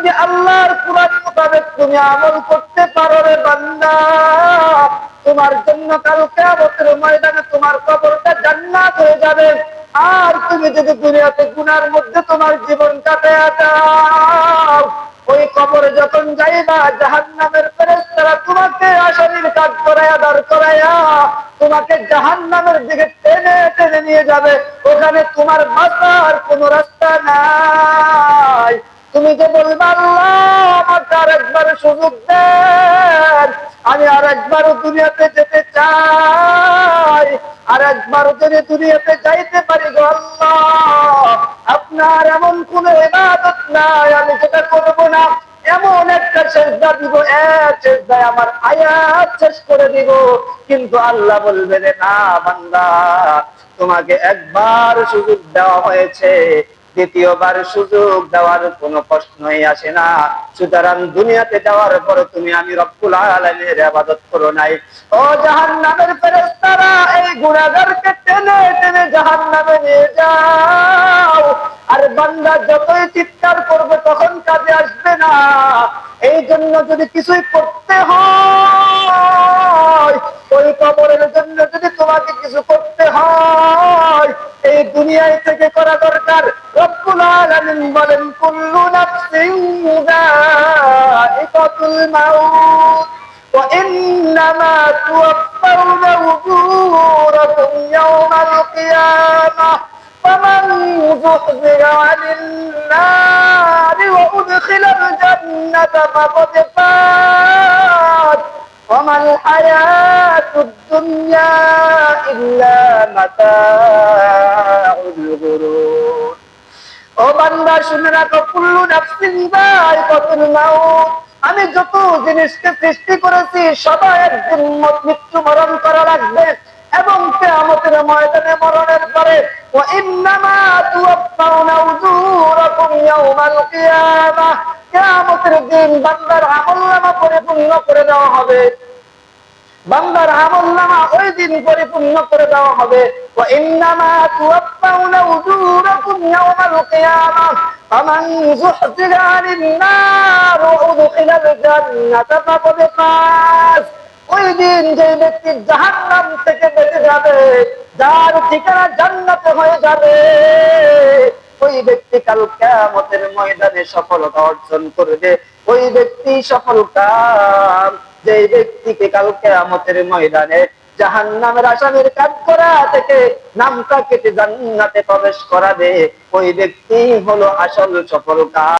যদি আল্লাহর কুরআন মোতাবেক তুমি আমল করতে পারো রে বান্দা, তোমার জন্য কাল কিয়ামতের ময়দানে তোমার কবরটা জান্নাত হয়ে যাবে। আর তুমি যদি দুনিয়াতে গুনার মধ্যে তোমার জীবন কাটায়া দাও, ওই কবরে যখন যাইবা জাহান্নামের ফেরেশতারা তোমাকে আসামির কাজ করায়া দাঁড় করায়া তোমাকে জাহান্নামের দিকে টেনে টেনে নিয়ে যাবে। ওখানে তোমার বাঁচার কোনো রাস্তা নাই। তুমি যে বলবা আল্লাহ আমাকে আরেকবার সুযোগ দেন, আমি আরেকবার দুনিয়াতে যেতে চাই, আরেকবার যদি দুনিয়াতে যাইতে পারি গো আল্লাহ, আপনার এমন কোন ইবাদত নাই আমি যেটা করব না। এমন একটা সেজদা দিব, এক সেজদায় আমার হায়াত শেষ করে দিব। কিন্তু আল্লাহ বলবে রে না বান্দা, তোমাকে একবার সুযোগ দেওয়া হয়েছে, দ্বিতীয়বার সুযোগ দেওয়ার কোনো প্রশ্নই আসে না। সুতরাং দুনিয়াতে যাওয়ার পর তুমি আমি রব্বুল আলামিনের ইবাদত করো নাই। ও জাহান্নামের ফেরেশতারা, এই গুনাহগারকে টেনে টেনে জাহান্নামে নিয়ে যাও। আর বান্দা যতই চিৎকার করবে তখন কাজে আসবে না। এই জন্য যদি কিছুই করতে হয়, ওই কবরের জন্য যদি তোমাকে কিছু করতে হয়, এই দুনিয়ায় থেকে করা দরকার। রব্বুল আলামিন বলেন কুল্লু নাফসিন যায়িকাতুল মাউত ওয়া ইন্নামা তুওয়াফাউনা উজুরাকুম ইয়াওমাল কিয়ামাহ ফামান যুহজিরা আনিন নারি ওয়া উদখিলাল জান্নাতা ফাকাদ ফাজ ওয়ামাল হায়াতুদ দুনিয়া ইল্লা মাতাউল গুরুর। ও বান্দা শুনে রাখো, কুল্লু নাফসিন যায়িকাতুল মাউত, আমি যত জিনিসকে সৃষ্টি করেছি সবাই একদিন মৃত্যু বরণ করা লাগবে। এবং কিয়ামতের ময়দানে মরণের পরে ওয়া ইন্নামা তুওয়াফাউনা উজুরাকুম ইয়াওমাল কিয়ামাহ, কিয়ামতের দিন বান্দার আমলনামা পরিপূর্ণ করে দেওয়া হবে। বান্দার আমলনামা ওই দিন পরিপূর্ণ করে দেওয়া হবে। ওয়া ইন্নামা তুওয়াফাউনা উজুরাকুম ইয়াওমাল কিয়ামাহ ফামান যুহজিরা আনিন নার ওয়া উদখিলাল জান্নাতা ফাকাদ ফাজ। ওই দিন যে ব্যক্তি জাহান্নাম থেকে বেঁচে যাবে, যার ঠিকানা জান্নাতে হয়ে যাবে, ওই ব্যক্তি কাল কিয়ামতের ময়দানে সফলতা অর্জন করবে। ওই ব্যক্তি সফল কাম, যে ব্যক্তিকে কাল কিয়ামতের ময়দানে জাহান্নামের আসামির কাজ করা থেকে নামটা কেটে জান্নাতে প্রবেশ করাবে, ওই ব্যক্তি হলো আসল সফল কাম।